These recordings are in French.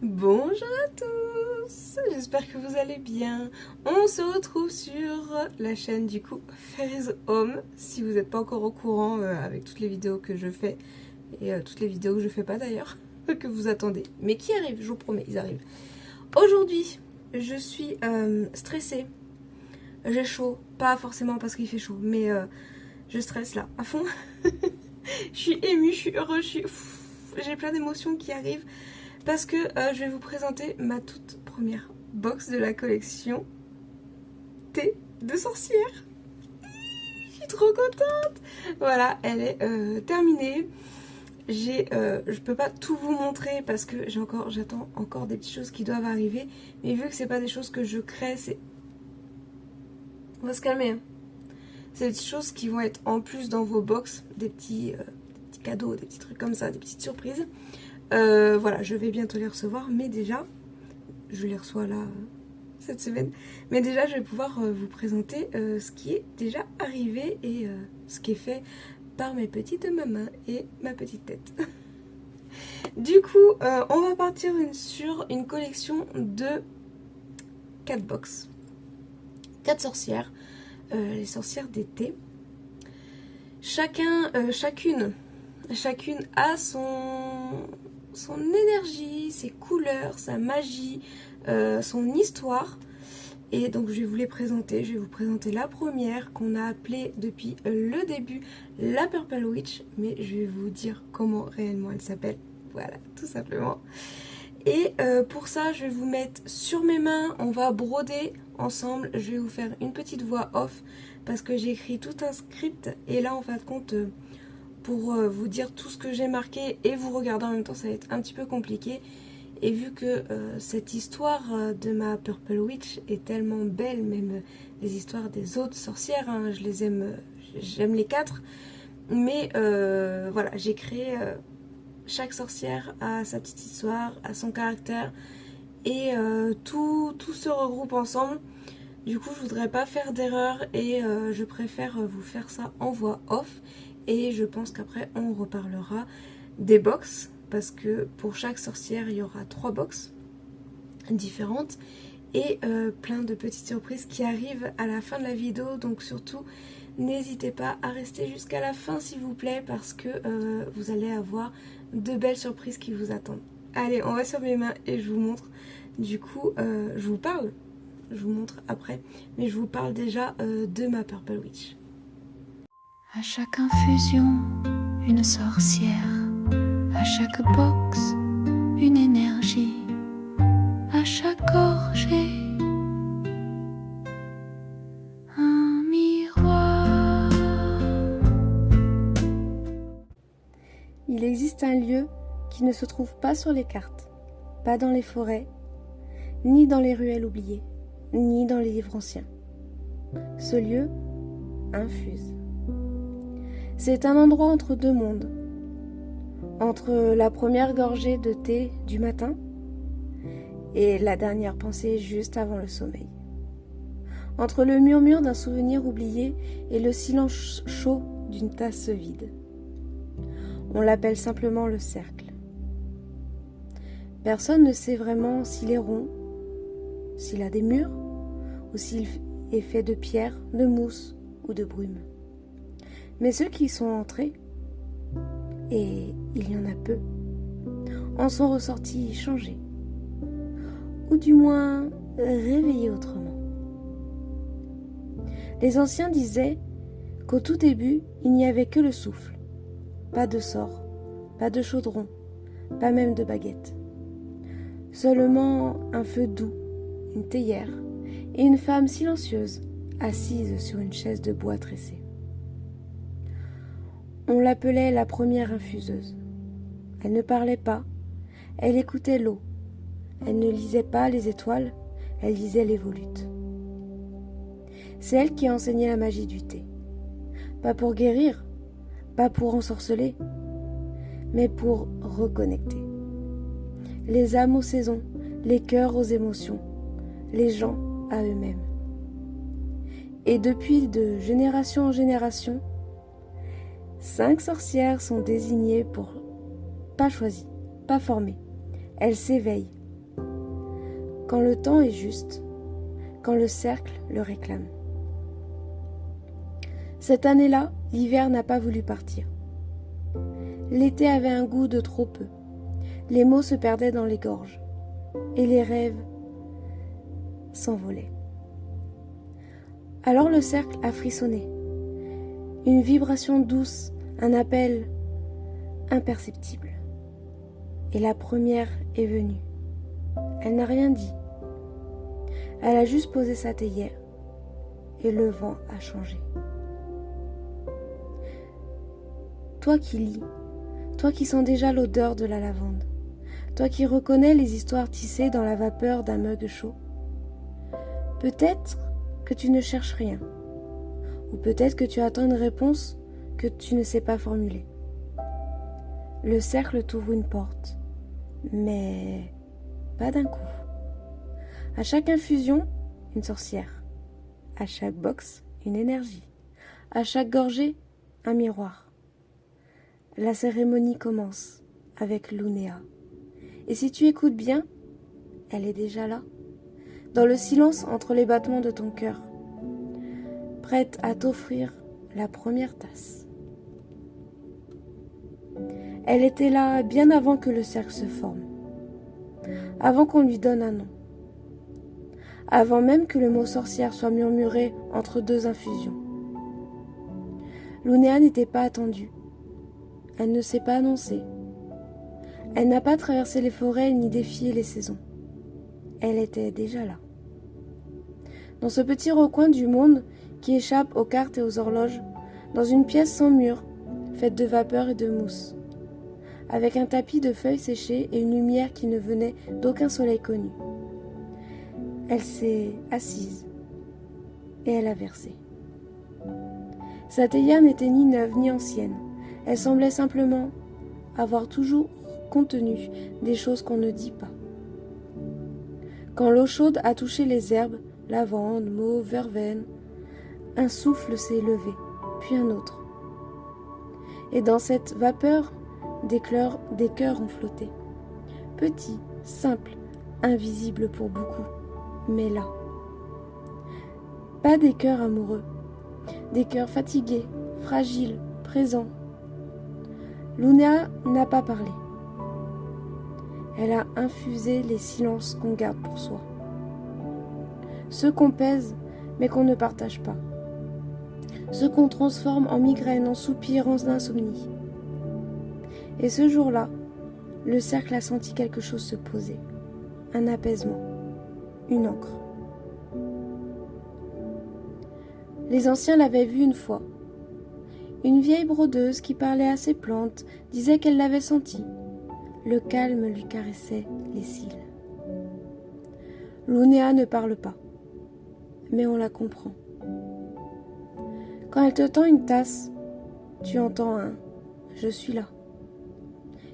Bonjour à tous, j'espère que vous allez bien. On se retrouve sur la chaîne du coup Fairy's Home. Si vous n'êtes pas encore au courant avec toutes les vidéos que je fais et toutes les vidéos que je fais pas d'ailleurs, que vous attendez, mais qui arrivent, je vous promets, ils arrivent. Aujourd'hui, je suis stressée, j'ai chaud, pas forcément parce qu'il fait chaud, mais je stresse là à fond. Je suis émue, je suis heureuse, j'ai plein d'émotions qui arrivent. Parce que je vais vous présenter ma toute première box de la collection Thé de sorcière. Je suis trop contente. Voilà, elle est terminée. Je peux pas tout vous montrer parce que j'attends encore des petites choses qui doivent arriver. Mais vu que c'est pas des choses que je crée, on va se calmer. Hein. C'est des petites choses qui vont être en plus dans vos box, des petits cadeaux, des petits trucs comme ça, des petites surprises. Voilà, je vais bientôt les recevoir, mais déjà, je les reçois là cette semaine. Mais déjà, je vais pouvoir vous présenter ce qui est déjà arrivé et ce qui est fait par mes petites mains et ma petite tête. Du coup, on va partir sur une collection de 4 box. 4 sorcières, les sorcières d'été. Chacune a son énergie, ses couleurs, sa magie, son histoire. Et donc je vais vous les présenter. Je vais vous présenter la première qu'on a appelée depuis le début la Purple Witch. Mais je vais vous dire comment réellement elle s'appelle. Voilà, tout simplement. Et pour ça, je vais vous mettre sur mes mains. On va broder ensemble. Je vais vous faire une petite voix off parce que j'ai écrit tout un script. Et là, en fin de compte... pour vous dire tout ce que j'ai marqué et vous regarder en même temps, ça va être un petit peu compliqué. Et vu que cette histoire de ma Purple Witch est tellement belle, même les histoires des autres sorcières, hein, je les aime, j'aime les 4. Mais voilà, j'ai créé chaque sorcière a sa petite histoire, a son caractère. Et tout se regroupe ensemble. Du coup, je voudrais pas faire d'erreur et je préfère vous faire ça en voix off. Et je pense qu'après, on reparlera des box. Parce que pour chaque sorcière, il y aura 3 box différentes. Et plein de petites surprises qui arrivent à la fin de la vidéo. Donc surtout, n'hésitez pas à rester jusqu'à la fin, s'il vous plaît. Parce que vous allez avoir de belles surprises qui vous attendent. Allez, on va sur mes mains et je vous montre. Du coup, je vous parle. Je vous montre après. Mais je vous parle déjà de ma Purple Witch. À chaque infusion, une sorcière. À chaque box, une énergie. À chaque gorgée, un miroir. Il existe un lieu qui ne se trouve pas sur les cartes, pas dans les forêts, ni dans les ruelles oubliées, ni dans les livres anciens. Ce lieu, Infuse. C'est un endroit entre deux mondes, entre la première gorgée de thé du matin et la dernière pensée juste avant le sommeil, entre le murmure d'un souvenir oublié et le silence chaud d'une tasse vide. On l'appelle simplement le cercle. Personne ne sait vraiment s'il est rond, s'il a des murs, ou s'il est fait de pierre, de mousse ou de brume. Mais ceux qui y sont entrés, et il y en a peu, en sont ressortis changés, ou du moins réveillés autrement. Les anciens disaient qu'au tout début, il n'y avait que le souffle, pas de sort, pas de chaudron, pas même de baguette. Seulement un feu doux, une théière et une femme silencieuse, assise sur une chaise de bois tressée. On l'appelait la première infuseuse. Elle ne parlait pas, elle écoutait l'eau. Elle ne lisait pas les étoiles, elle lisait les volutes. C'est elle qui enseignait la magie du thé. Pas pour guérir, pas pour ensorceler, mais pour reconnecter. Les âmes aux saisons, les cœurs aux émotions, les gens à eux-mêmes. Et depuis de génération en génération, 5 sorcières sont désignées pour pas choisies, pas formées. Elles s'éveillent, quand le temps est juste, quand le cercle le réclame. Cette année-là, l'hiver n'a pas voulu partir. L'été avait un goût de trop peu. Les mots se perdaient dans les gorges et les rêves s'envolaient. Alors le cercle a frissonné. Une vibration douce, un appel imperceptible. Et la première est venue. Elle n'a rien dit. Elle a juste posé sa théière et le vent a changé. Toi qui lis, toi qui sens déjà l'odeur de la lavande, toi qui reconnais les histoires tissées dans la vapeur d'un mug chaud, peut-être que tu ne cherches rien, ou peut-être que tu attends une réponse que tu ne sais pas formuler. Le cercle t'ouvre une porte, mais pas d'un coup. À chaque infusion, une sorcière. À chaque box, une énergie. À chaque gorgée, un miroir. La cérémonie commence avec Lunéa. Et si tu écoutes bien, elle est déjà là, dans le silence entre les battements de ton cœur, prête à t'offrir la première tasse. Elle était là bien avant que le cercle se forme, avant qu'on lui donne un nom, avant même que le mot sorcière soit murmuré entre deux infusions. Lunéa n'était pas attendue, elle ne s'est pas annoncée, elle n'a pas traversé les forêts ni défié les saisons, elle était déjà là. Dans ce petit recoin du monde qui échappe aux cartes et aux horloges, dans une pièce sans mur, faite de vapeur et de mousse, avec un tapis de feuilles séchées et une lumière qui ne venait d'aucun soleil connu. Elle s'est assise et elle a versé. Sa théière n'était ni neuve ni ancienne, elle semblait simplement avoir toujours contenu des choses qu'on ne dit pas. Quand l'eau chaude a touché les herbes, lavande, mauve, verveine, un souffle s'est levé, puis un autre. Et dans cette vapeur, des cœurs ont flotté. Petits, simples, invisibles pour beaucoup, mais là. Pas des cœurs amoureux, des cœurs fatigués, fragiles, présents. Lunéa n'a pas parlé. Elle a infusé les silences qu'on garde pour soi. Ceux qu'on pèse, mais qu'on ne partage pas. Ceux qu'on transforme en migraine, en soupir, en insomnie. Et ce jour-là, le cercle a senti quelque chose se poser. Un apaisement, une encre. Les anciens l'avaient vue une fois. Une vieille brodeuse qui parlait à ses plantes disait qu'elle l'avait senti. Le calme lui caressait les cils. Lunéa ne parle pas, mais on la comprend. Quand elle te tend une tasse, tu entends un « je suis là »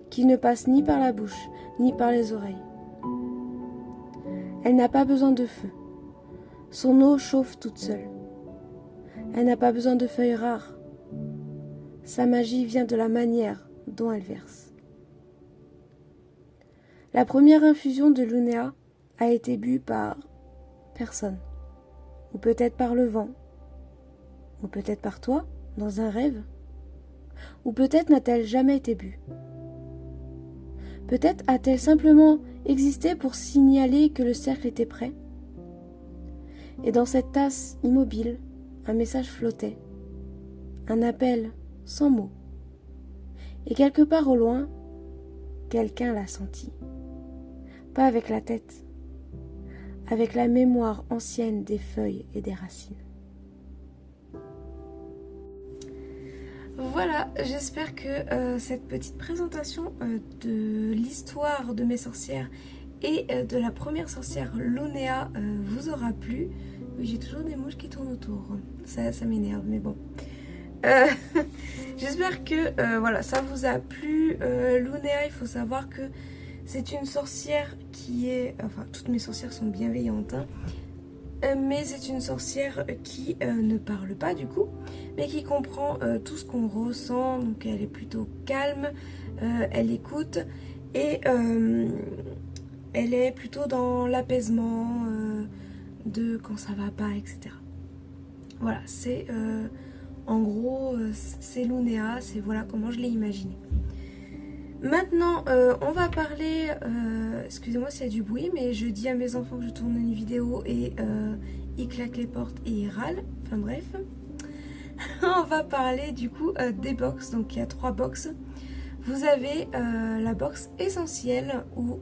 qui ne passe ni par la bouche, ni par les oreilles. Elle n'a pas besoin de feu. Son eau chauffe toute seule. Elle n'a pas besoin de feuilles rares. Sa magie vient de la manière dont elle verse. La première infusion de Lunéa a été bue par personne, ou peut-être par le vent, ou peut-être par toi, dans un rêve, ou peut-être n'a-t-elle jamais été bue. Peut-être a-t-elle simplement existé pour signaler que le cercle était prêt. Et dans cette tasse immobile, un message flottait, un appel sans mots. Et quelque part au loin, quelqu'un l'a senti. Pas avec la tête, avec la mémoire ancienne des feuilles et des racines. Voilà, j'espère que cette petite présentation de l'histoire de mes sorcières et de la première sorcière Lunéa vous aura plu. Oui, j'ai toujours des mouches qui tournent autour, ça m'énerve, mais bon. J'espère que voilà, ça vous a plu. Lunéa, il faut savoir que c'est une sorcière qui est... Enfin, toutes mes sorcières sont bienveillantes, hein, mais c'est une sorcière qui ne parle pas du coup, mais qui comprend tout ce qu'on ressent. Donc elle est plutôt calme, elle écoute et Elle est plutôt dans l'apaisement de quand ça va pas, etc. Voilà, c'est en gros, c'est Lunéa, c'est voilà comment je l'ai imaginé. Maintenant, on va parler, excusez-moi s'il y a du bruit, mais je dis à mes enfants que je tourne une vidéo et ils claquent les portes et ils râlent, enfin bref. On va parler du coup des box, donc il y a 3 box. Vous avez la box essentielle où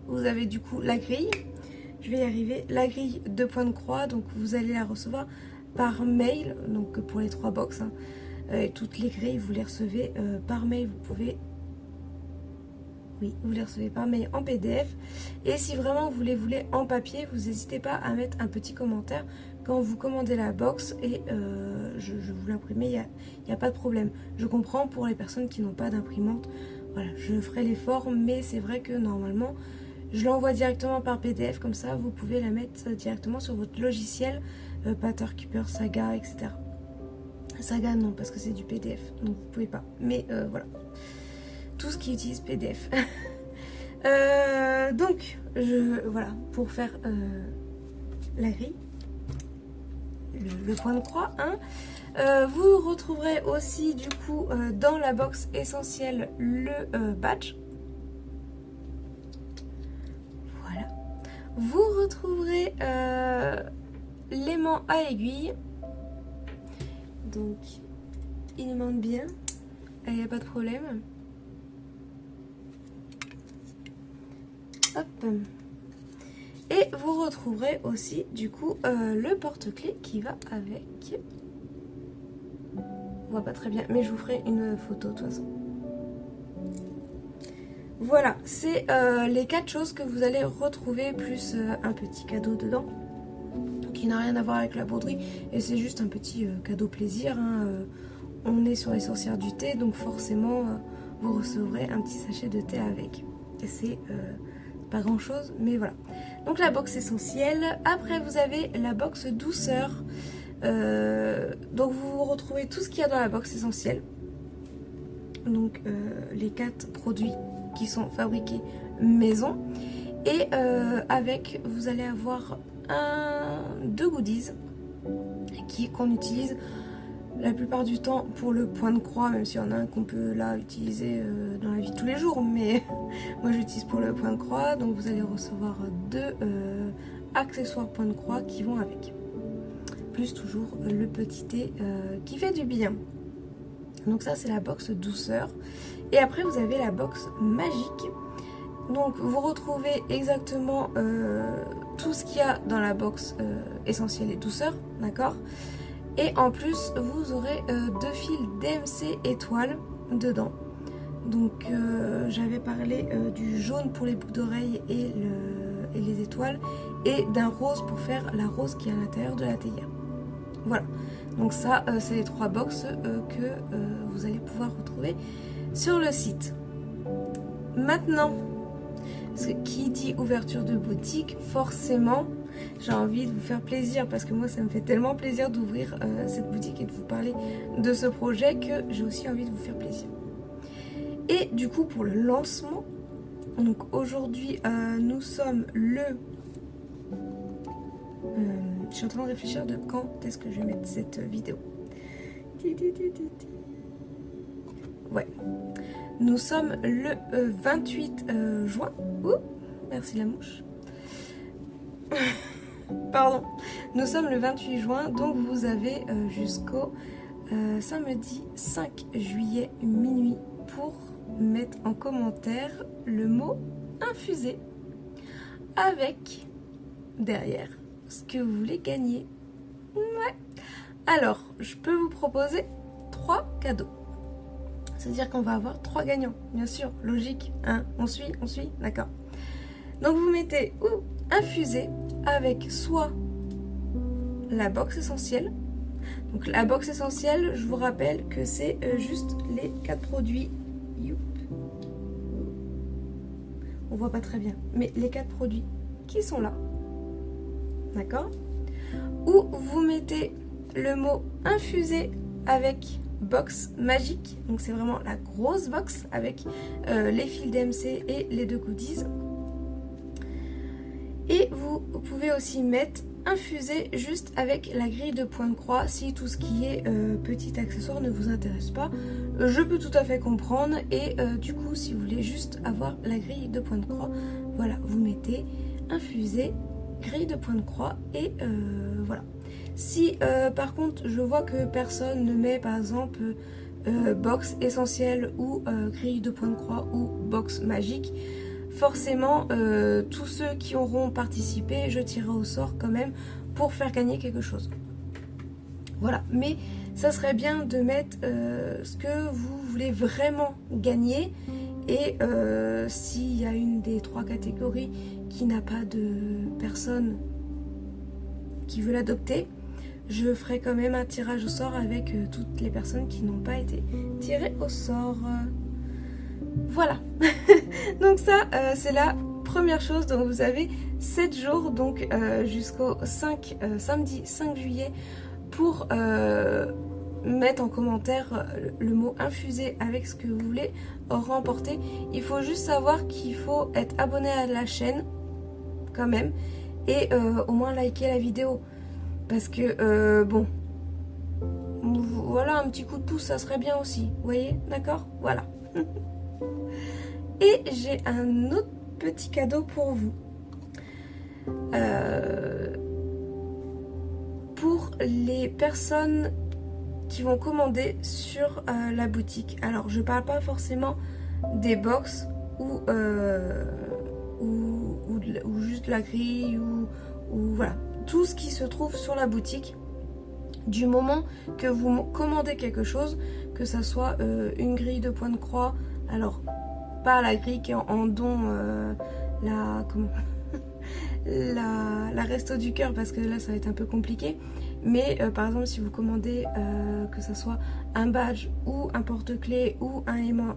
vous avez du coup la grille, je vais y arriver, la grille de points de croix, donc vous allez la recevoir par mail, donc pour les 3 box, hein. Toutes les grilles vous les recevez par mail, vous pouvez, oui vous les recevez par mail en PDF, et si vraiment vous les voulez en papier, vous n'hésitez pas à mettre un petit commentaire quand vous commandez la box et je vous l'imprimer, il n'y a pas de problème. Je comprends pour les personnes qui n'ont pas d'imprimante, voilà, je ferai l'effort, mais c'est vrai que normalement je l'envoie directement par PDF, comme ça vous pouvez la mettre directement sur votre logiciel, Paterkeeper, Saga, etc. Saga non, parce que c'est du PDF, donc vous pouvez pas, mais voilà, tout ce qui utilise PDF. Donc voilà, pour faire la grille, le point de croix, hein. Vous retrouverez aussi du coup dans la box essentielle le badge. Voilà. Vous retrouverez l'aimant à aiguille. Donc il aimente bien, il n'y a pas de problème. Hop. Et vous retrouverez aussi du coup le porte-clés qui va avec. On voit pas très bien, mais je vous ferai une photo de toute façon. Voilà, c'est les 4 choses que vous allez retrouver, plus un petit cadeau dedans qui n'a rien à voir avec la broderie, et c'est juste un petit cadeau plaisir, hein. On est sur les sorcières du thé, donc forcément vous recevrez un petit sachet de thé avec, et c'est pas grand chose, mais voilà. Donc la box essentielle. Après vous avez la box douceur, donc vous retrouvez tout ce qu'il y a dans la box essentielle, donc les 4 produits qui sont fabriqués maison, et avec vous allez avoir 2 goodies qu'on utilise la plupart du temps pour le point de croix, même s'il y en a un qu'on peut là utiliser dans la vie de tous les jours, mais moi j'utilise pour le point de croix. Donc vous allez recevoir 2 accessoires point de croix qui vont avec, plus toujours le petit thé qui fait du bien. Donc ça c'est la box douceur, et après vous avez la box magique. Donc vous retrouvez exactement tout ce qu'il y a dans la box essentielle et douceur, d'accord. Et en plus vous aurez 2 fils DMC étoiles dedans. Donc j'avais parlé du jaune pour les boucles d'oreilles et les étoiles, et d'un rose pour faire la rose qui est à l'intérieur de la théière. Voilà, donc ça c'est les 3 box que vous allez pouvoir retrouver sur le site. Maintenant, parce que qui dit ouverture de boutique, forcément j'ai envie de vous faire plaisir, parce que moi ça me fait tellement plaisir d'ouvrir cette boutique et de vous parler de ce projet que j'ai aussi envie de vous faire plaisir. Et du coup pour le lancement, donc aujourd'hui nous sommes le... je suis en train de réfléchir de quand est-ce que je vais mettre cette vidéo. Ouais. Nous sommes le 28 juin. Ouh, merci la mouche. Pardon. Nous sommes le 28 juin, donc vous avez jusqu'au samedi 5 juillet minuit pour mettre en commentaire le mot infusé avec derrière ce que vous voulez gagner. Ouais. Alors, je peux vous proposer 3 cadeaux. C'est-à-dire qu'on va avoir 3 gagnants, bien sûr, logique, hein, on suit, d'accord. Donc vous mettez ou infusé avec soit la box essentielle. Donc la box essentielle, je vous rappelle que c'est juste les 4 produits. Youp. On voit pas très bien, mais les 4 produits qui sont là, d'accord. Ou vous mettez le mot infusé avec box magique, donc c'est vraiment la grosse box avec les fils DMC et les 2 goodies. Et vous pouvez aussi mettre infusé juste avec la grille de point de croix si tout ce qui est petit accessoire ne vous intéresse pas. Je peux tout à fait comprendre et du coup si vous voulez juste avoir la grille de point de croix, voilà, vous mettez infusé, grille de point de croix et voilà. Si par contre je vois que personne ne met par exemple box essentielle ou grille de point de croix ou box magique, forcément tous ceux qui auront participé, je tirerai au sort quand même pour faire gagner quelque chose. Voilà, mais ça serait bien de mettre ce que vous voulez vraiment gagner. Et s'il y a une des 3 catégories qui n'a pas de personne qui veut l'adopter, je ferai quand même un tirage au sort avec toutes les personnes qui n'ont pas été tirées au sort. Voilà. Donc ça, c'est la première chose. Donc vous avez 7 jours, donc jusqu'au samedi 5 juillet pour mettre en commentaire le mot infusé avec ce que vous voulez remporter. Il faut juste savoir qu'il faut être abonné à la chaîne quand même et au moins liker la vidéo parce que bon, voilà, un petit coup de pouce ça serait bien aussi, vous voyez, d'accord, voilà. Et j'ai un autre petit cadeau pour vous. Pour les personnes qui vont commander sur la boutique. Alors je parle pas forcément des box ou juste la grille ou voilà, tout ce qui se trouve sur la boutique. Du moment que vous commandez quelque chose, que ça soit une grille de point de croix, alors pas la grille qui est en don, la resto du cœur parce que là ça va être un peu compliqué, mais par exemple si vous commandez que ça soit un badge ou un porte-clés ou un aimant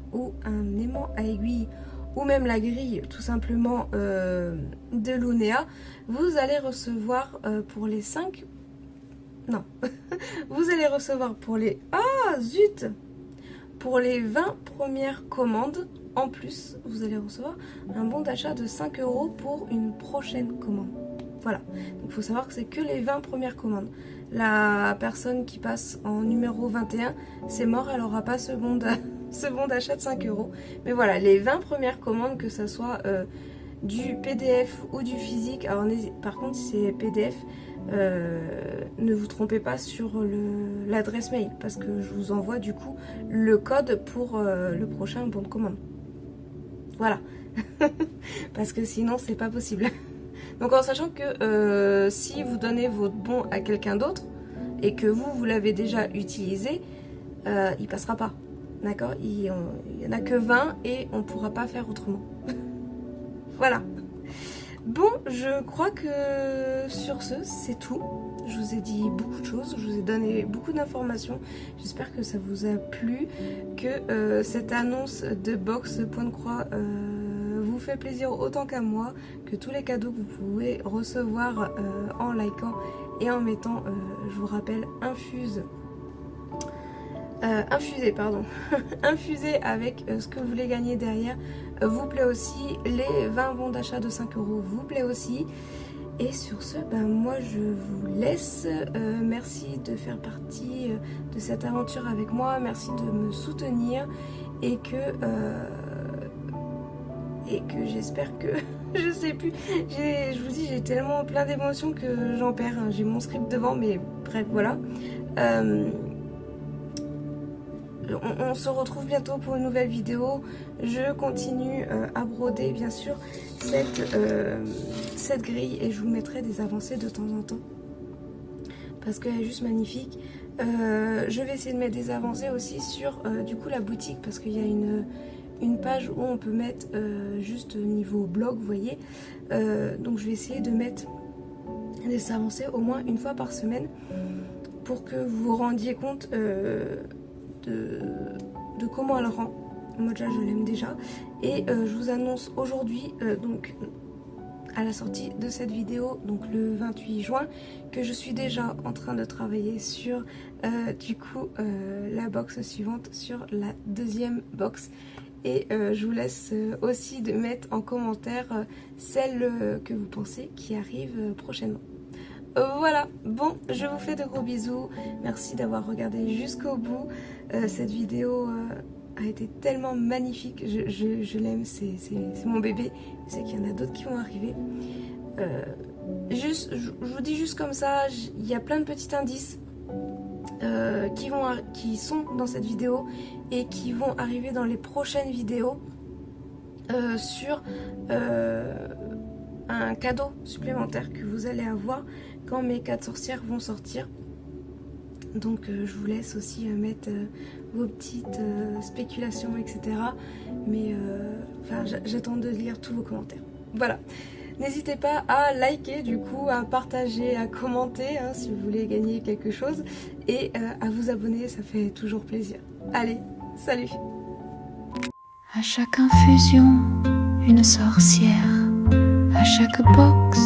à aiguille ou même la grille tout simplement de Lunéa, vous allez recevoir pour les 5... Non, vous allez recevoir pour les... Ah zut! Pour les 20 premières commandes, en plus, vous allez recevoir un bon d'achat de 5 € pour une prochaine commande. Voilà, donc il faut savoir que c'est que les 20 premières commandes. La personne qui passe en numéro 21, c'est mort, elle n'aura pas ce bon d'achat de 5 €. Mais voilà, les 20 premières commandes, que ça soit du PDF ou du physique. Alors par contre, si c'est PDF, ne vous trompez pas sur l'adresse mail, parce que je vous envoie du coup le code pour le prochain bon de commande. Voilà. Parce que sinon, c'est pas possible. Donc en sachant que si vous donnez votre bon à quelqu'un d'autre et que vous l'avez déjà utilisé, il passera pas. D'accord, il y en a que 20 et on pourra pas faire autrement. Voilà. Bon, je crois que sur ce, c'est tout. Je vous ai dit beaucoup de choses, je vous ai donné beaucoup d'informations. J'espère que ça vous a plu, que cette annonce de box point de croix vous fait plaisir autant qu'à moi, que tous les cadeaux que vous pouvez recevoir en likant et en mettant, je vous rappelle, infusé avec ce que vous voulez gagner derrière, vous plaît aussi. Les 20 bons d'achat de 5 € vous plaît aussi. Et sur ce, ben moi je vous laisse. Merci de faire partie de cette aventure avec moi. Merci de me soutenir et que j'espère que... je sais plus. Je vous dis, j'ai tellement plein d'émotions que j'en perds. J'ai mon script devant, mais bref, voilà. On se retrouve bientôt pour une nouvelle vidéo. Je continue à broder bien sûr cette grille et je vous mettrai des avancées de temps en temps parce qu'elle est juste magnifique. Je vais essayer de mettre des avancées aussi sur du coup la boutique, parce qu'il y a une page où on peut mettre juste niveau blog, vous voyez. Donc je vais essayer de mettre des avancées au moins une fois par semaine pour que vous vous rendiez compte de comment elle rend. Moi déjà je l'aime déjà, et je vous annonce aujourd'hui donc à la sortie de cette vidéo, donc le 28 juin, que je suis déjà en train de travailler sur du coup la box suivante, sur la deuxième box, Et je vous laisse aussi de mettre en commentaire celles que vous pensez qui arrivent prochainement. Voilà, bon, je vous fais de gros bisous. Merci d'avoir regardé jusqu'au bout. Cette vidéo a été tellement magnifique. Je l'aime, c'est mon bébé. Je sais qu'il y en a d'autres qui vont arriver. Je vous dis juste comme ça, il y a plein de petits indices qui sont dans cette vidéo et qui vont arriver dans les prochaines vidéos sur un cadeau supplémentaire que vous allez avoir quand mes 4 sorcières vont sortir. Donc je vous laisse aussi mettre vos petites spéculations, etc. Mais j'attends de lire tous vos commentaires. Voilà. N'hésitez pas à liker, du coup, à partager, à commenter hein, si vous voulez gagner quelque chose. Et à vous abonner, ça fait toujours plaisir. Allez, salut! À chaque infusion, une sorcière. À chaque box,